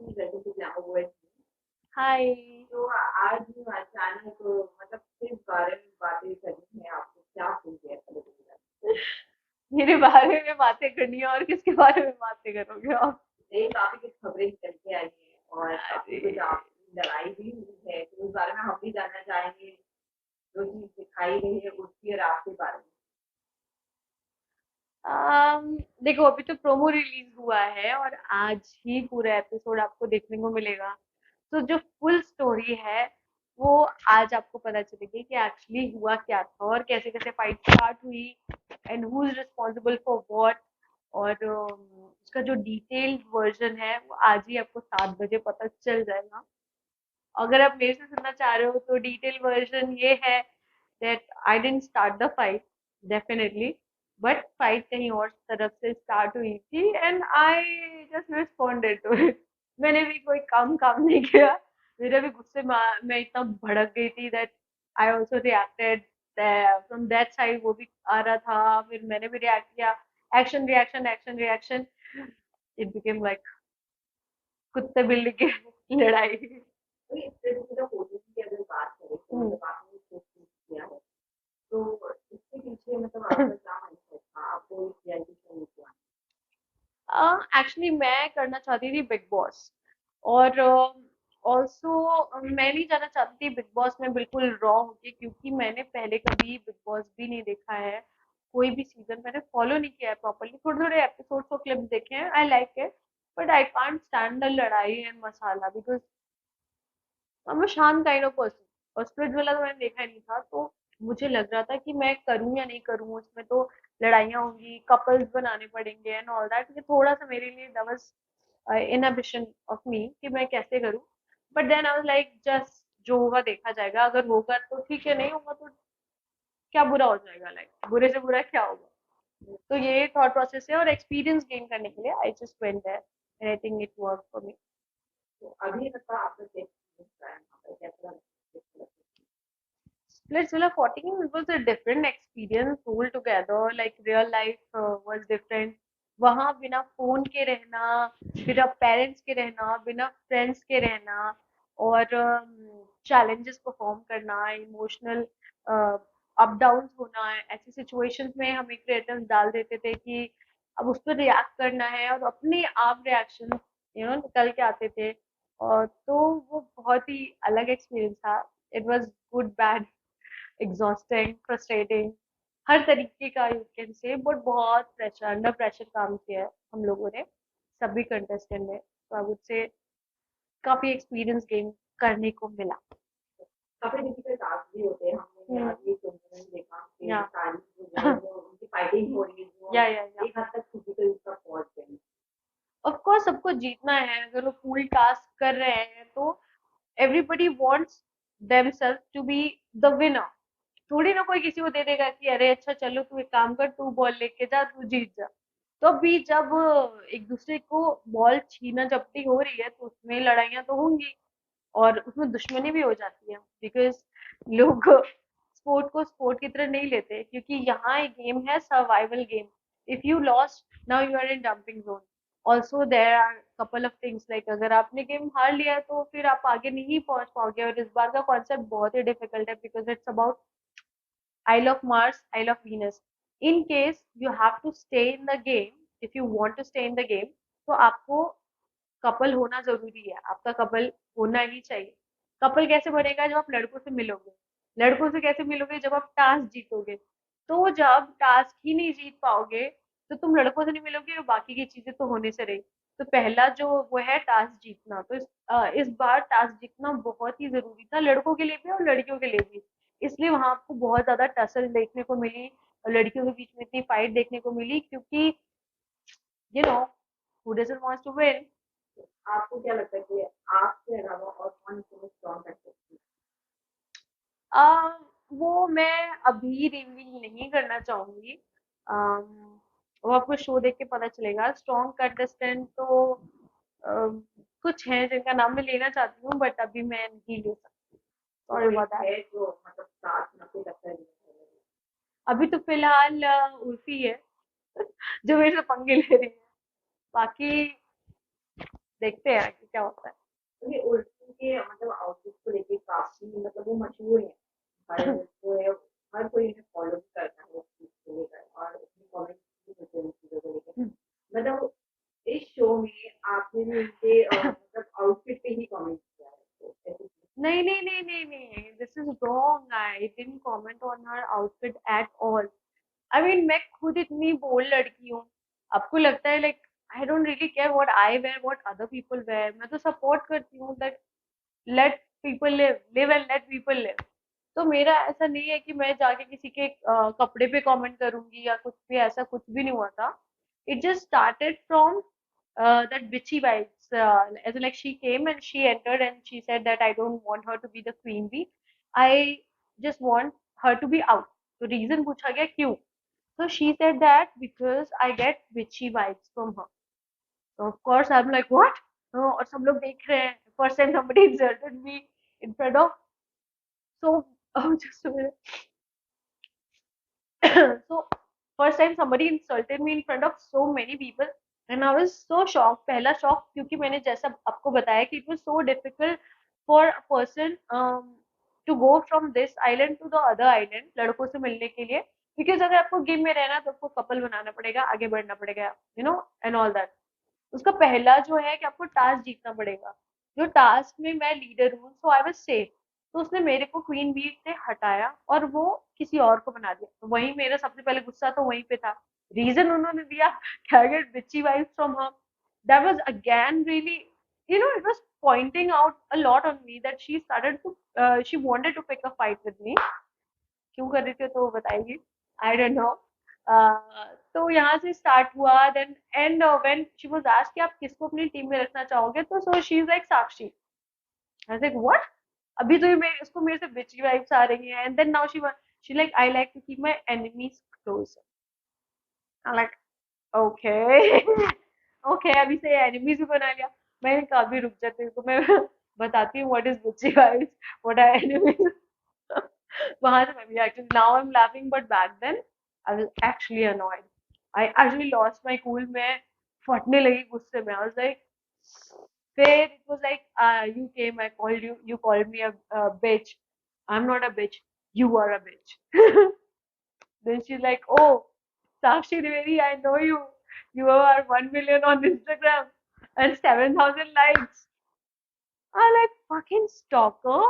वैसे तो क्या हुआ है। हाय। तो आज अचानक मतलब किस बारे में बातें करनी है, आपको क्या सुन के ऐसा लग रहा मेरे बारे में बातें करनी है और किसके बारे में बातें करोगे आप? है? ये काफी कुछ खबरें निकल के आई हैं और काफी अरे कुछ आपकी लड़ाई भी हुई है, तो उस बारे में हम भी जानना चाहेंगे। जो चीज दिखाई गई है उसकी और आपके बारे में। देखो, अभी तो प्रोमो रिलीज हुआ है और आज ही पूरा एपिसोड आपको देखने को मिलेगा। तो जो फुल स्टोरी है वो आज आपको पता चलेगी कि एक्चुअली हुआ क्या था और कैसे कैसे फाइट स्टार्ट हुई and who is responsible for what. और उसका जो डिटेल्ड वर्जन है वो आज ही आपको 7 बजे पता चल जाएगा। अगर आप मेरे से सुनना चाह रहे हो तो डिटेल वर्जन ये है that I didn't start the fight definitely, but fight कहीं और तरफ से स्टार्ट हुई थी and I just responded to it. मैंने भी कोई काम नहीं किया। मेरा भी गुस्से में मैं इतना भड़क गई थी that I also reacted from that side। वो भी आ रहा था, फिर मैंने भी रिएक्ट किया। Action reaction, it became like कुत्ते बिल्ली की लड़ाई। तो इससे मतलब ओटीटी की अगर बात करें तो हम्म। मतलब आपने जो चूज किया है, तो इसके पीछे मतलब आपका क्या माइंडसेट था, आपको इस रियलिटी शो में क्या? एक्चुअली मैं करना चाहती थी बिग बॉस और ऑल्सो मैं नहीं जाना चाहती थी बिग बॉस में बिल्कुल रॉ होके, क्योंकि मैंने पहले कभी बिग बॉस भी नहीं देखा है। कोई भी सीजन मैंने फॉलो नहीं किया है प्रॉपरली, थोड़े थोड़े एपिसोड्स और क्लिप्स देखे हैं। I like it but I can't stand the लड़ाई and masala because I am a शांत काइंड ऑफ पर्सन। और स्प्लिट वाला तो मैंने देखा ही नहीं था, तो मुझे लग रहा था कि मैं करूँ या नहीं करूँ, उसमें तो लड़ाइयाँ होंगी, कपल्स बनाने पड़ेंगे एंड ऑल दैट। ये थोड़ा सा मेरे लिए that was inhibition of me कि मैं कैसे करूँ। But then I was like just जो होगा देखा जाएगा, अगर होगा तो ठीक है, नहीं होगा तो क्या बुरा हो जाएगा, लाइक बुरे से बुरा क्या होगा। तो ये थॉट प्रोसेस है और एक्सपीरियंस गेन करने के लिए I just went there and I think it work for me. तो अभी तक का आपका क्या एक्सपीरियंस रहा है वहाँ पे, कैसा लगा? Splitsvilla 14 it was a different experience altogether. Like real life was different. वहाँ बिना फोन के रहना, बिना पेरेंट्स के रहना, बिना फ्रेंड्स के रहना और चैलेंजेस परफॉर्म करना, इमोशनल अप डाउन होना, ऐसी सिचुएशंस में हमें क्रिएटर्स डाल देते थे कि अब उस पर रिएक्ट करना है और अपने आप रिएक्शन निकल के आते थे। और तो वो बहुत ही अलग एक्सपीरियंस था। It was good bad exhausting frustrating, हर तरीके का यू कैन से। बट बहुत प्रेशर, अंडर प्रेशर काम किया है हम लोगों ने, सभी कंटेस्टेंट ने। तो आई वुड से काफी एक्सपीरियंस गेन करने को मिला। काफी डिफिकल्ट टास्क भी होते हैं, हमने हम्म। अभी तुमने देखा कि या सारी जो है वो उनकी फाइटिंग हो रही है जो या एक हद तक फिजिकल का पहुंच गई। ऑफ कोर्स सबको जीतना है। अगर वो फुल टास्क कर रहे हैं तो everybody wants themselves to be the winner. थोड़ी ना कोई किसी को दे देगा कि अरे अच्छा चलो तू एक काम कर, तू बॉल लेके जा, तू जीत जा। तो अभी जब एक दूसरे को बॉल छीना झपटी हो रही है तो उसमें लड़ाइयाँ तो होंगी और उसमें दुश्मनी भी हो जाती है बिकॉज लोग स्पोर्ट को स्पोर्ट की तरह नहीं लेते, क्योंकि यहाँ एक गेम है, survival game. If you lost now you are in dumping zone. Also there are couple of things like अगर आपने गेम हार लिया तो फिर आप आगे नहीं पहुंच पाओगे। और इस बार का कॉन्सेप्ट बहुत ही डिफिकल्ट है because it's about Isle of Mars, Isle of Venus. In case you have to stay in the game, if you want to stay in the game, तो आपको कपल होना जरूरी है, आपका कपल होना ही चाहिए। कपल कैसे बनेगा? जब आप लड़कों से मिलोगे। लड़कों से कैसे मिलोगे? जब आप टास्क जीतोगे। तो जब टास्क ही नहीं जीत पाओगे तो तुम लड़कों से नहीं मिलोगे और बाकी की चीजें तो होने से रही। तो पहला जो वो है टास्क जीतना। तो इस बार टास्क जीतना बहुत ही जरूरी था, लड़कों के लिए भी और लड़कियों के लिए भी। इसलिए वहां आपको बहुत ज्यादा टसल देखने को मिली और लड़कियों के बीच में इतनी फाइट देखने को मिली, क्योंकि you know who doesn't wants to win. आपको क्या लगता है कि आपके अलावा और कौन तुम्हें स्ट्रॉन्ग कर सकती है? आ, वो मैं अभी रिवील नहीं करना चाहूंगी। वो आपको शो देख के पता चलेगा। स्ट्रॉन्ग कंटेस्टेंट तो कुछ हैं जिनका नाम मैं लेना चाहती हूँ बट अभी मैं नहीं ले सकती। तो सॉरी कोई अबाउट दैट। है जो मतलब साथ में आपको लगता है? अभी तो फिलहाल उर्फी है जो मेरे से पंगे ले रही है। बाकी देखते हैं कि क्या होता है। क्योंकि उर्फी के मतलब आउटफिट को लेके काफी मतलब वो मशहूर है, हर कोई इन्हें फॉलो भी करता है उस चीज को लेकर, और उसने कमेंट भी करते हैं उन चीजों को लेकर। मतलब इस शो में आपने भी उनके मतलब आउटफिट पे ही कमेंट किया है, तो ऐसे नहीं नहीं नहीं नहीं नहीं, this is wrong, I didn't comment on her outfit at all. I mean मैं खुद इतनी बोल्ड लड़की हूँ, आपको लगता है like I don't really care what I wear what other people wear, मैं तो सपोर्ट करती हूँ that let people live, live and let people live. तो मेरा ऐसा नहीं है कि मैं जाके किसी के कपड़े पे कमेंट करूंगी या कुछ भी, ऐसा कुछ भी नहीं हुआ था। It just started from that bitchy vibes. As in, like she came and she entered and she said that I don't want her to be the queen bee. I just want her to be out. तो reason पूछा गया क्यों? So she said that because I get bitchy vibes from her. So of course I'm like what? No, और सब लोग देख रहे हैं. First time somebody insulted me in front of so just a minute. So first time somebody insulted me in front of so many people and I was so shocked. पहला shock क्योंकि मैंने जैसा आपको बताया कि it was so difficult for a person to go from this island to the other island लड़कों से मिलने के लिए, because अगर आपको गेम में रहना तो आपको कपल बनाना पड़ेगा, आगे बढ़ना पड़ेगा, you know, and all that. उसका पहला जो है कि आपको टास्क जीतना पड़ेगा, जो टास्क में मैं लीडर हूँ, सो आई वाज सेफ। तो उसने मेरे को क्वीन बी से हटाया और वो किसी और को बना दिया, तो वही मेरा सबसे पहले गुस्सा तो वहीं पे था। रीजन उन्होंने दिया कि आई गेट बिची vibes from her, that was again really, you know, it was pointing out a lot on me that she started to she wanted to pick a fight with me। क्यों कर रही थी तो वो बताएगी, I don't know. तो यहाँ से स्टार्ट हुआ, then and when she was asked कि आप किसको अपनी टीम में रखना चाहोगे, तो so she is like Sakshi. I was like what, अभी तो ये मेरे उसको मेरे से बिची वाइब्स आ रही हैं, and then now she like I like to keep my enemies close. I like okay okay अभी से एनिमीज भी बना लिया। मैंने कहा अभी रुक जाते तो मैं बताती हूँ what is bitchy vibes, what are enemies. वहां से मैं भी actually now I am laughing but back then I was actually annoyed. I actually lost my cool, मैं फटने लगी गुस्से में। आई वाज लाइक, फिर it was like you came, I called you, you called me a bitch, I'm not a bitch, you are a bitch। then she's like, oh Sakshi Dwivedi, I know you, you are 1 million on Instagram and 7,000 likes। I like fucking stalker,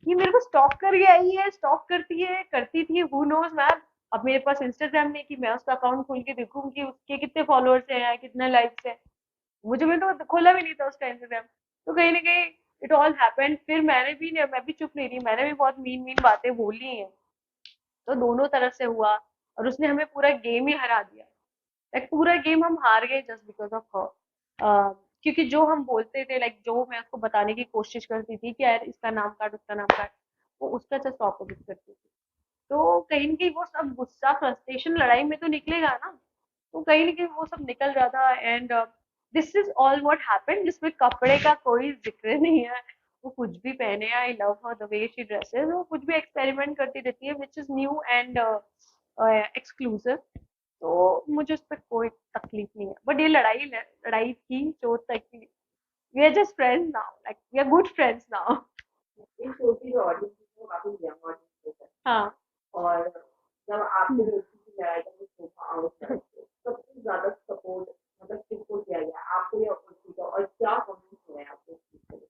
ये मेरे को stock करके आई है, stock करती है, करती थी, who knows ma'am. अब मेरे पास इंस्टाग्राम नहीं कि मैं उसका अकाउंट खोल के देखूं कि उसके कितने फॉलोअर्स हैं, कितने लाइक्स हैं। मुझे में तो खोला भी नहीं था उसका इंस्टाग्राम। तो कहीं ना कहीं इट ऑल हैपेंड, फिर मैं भी चुप नहीं रही, मैंने भी बहुत मीन मीन बातें बोली हैं। तो दोनों तरफ से हुआ और उसने हमें पूरा गेम ही हरा दिया। लाइक पूरा गेम हम हार गए जस्ट बिकॉज ऑफ हर। क्योंकि जो हम बोलते थे, लाइक जो मैं उसको बताने की कोशिश करती थी कि यार इसका नाम काट उसका नाम काट, वो उसका जस्ट ऑपोजिट करती थी। तो कहीं न कहीं वो सब गुस्सा, फ्रस्ट्रेशन लड़ाई में तो निकलेगा ना, तो कहीं न कहीं वो सब निकल रहा था। And this is all what happened, जिसमें कपड़े का कोई ज़िक्र नहीं है। वो कुछ भी पहने, I love her the way she dresses, वो कुछ भी एक्सपेरिमेंट करती रहती है which is new and exclusive. तो मुझे उस पे कोई तकलीफ नहीं है। बट ये लड़ाई थी चोट तक की। We are just friends now, like we are good friends now. इन शो की जो ऑडियंस है वो काफी यंग ऑडियंस है, हाँ। और जब आपके दोस्ती की लड़ाई का शो था आउटसाइड, सबसे ज्यादा सपोर्ट मतलब किसको किया गया, आपको या उसी को, और क्या कमेंट्स हुए आपको इस चीज के लिए?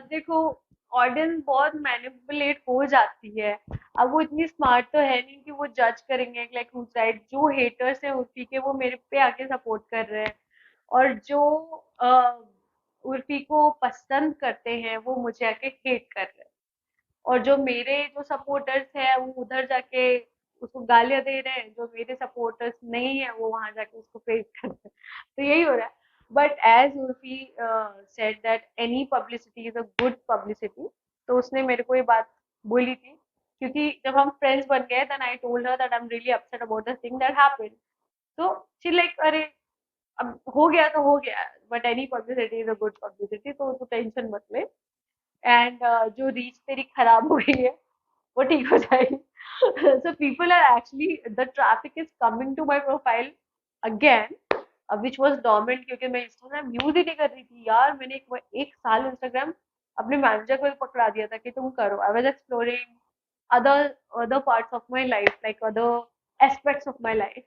देखो, ऑडियंस बहुत मैनिपुलेट हो जाती है। अब वो इतनी स्मार्ट तो है नहीं कि वो जज करेंगे लाइक हुज राइट। जो हेटर्स हैं उर्फी के, वो मेरे पे आके सपोर्ट कर रहे हैं, और जो उर्फी को पसंद करते हैं वो मुझे आके हेट कर रहे हैं, और जो मेरे जो सपोर्टर्स हैं वो उधर जाके उसको गालियां दे रहे हैं, जो मेरे सपोर्टर्स नहीं है वो वहां जाके उसको प्रेज कर रहे हैं। तो यही हो रहा है। But as Urfi said that any publicity is a good publicity, तो उसने मेरे को ये बात बोली थी, क्योंकि जब हम फ्रेंड्स बन गए then I told her that I am really upset about the thing that happened. तो शी लाइक अरे अब हो गया तो हो गया, but any publicity is a good publicity, तो टेंशन मत ले। एंड जो रीच तेरी खराब हो गई है वो ठीक हो जाएगी। So people are actually, the traffic is coming to my profile again, which was dormant, क्योंकि मैं इंस्टाग्राम यूज ही नहीं कर रही थी यार। मैंने एक साल इंस्टाग्राम अपने मैनेजर को ही पकड़ा दिया था कि तुम करो। I was exploring other other parts of my life, like other aspects of my life.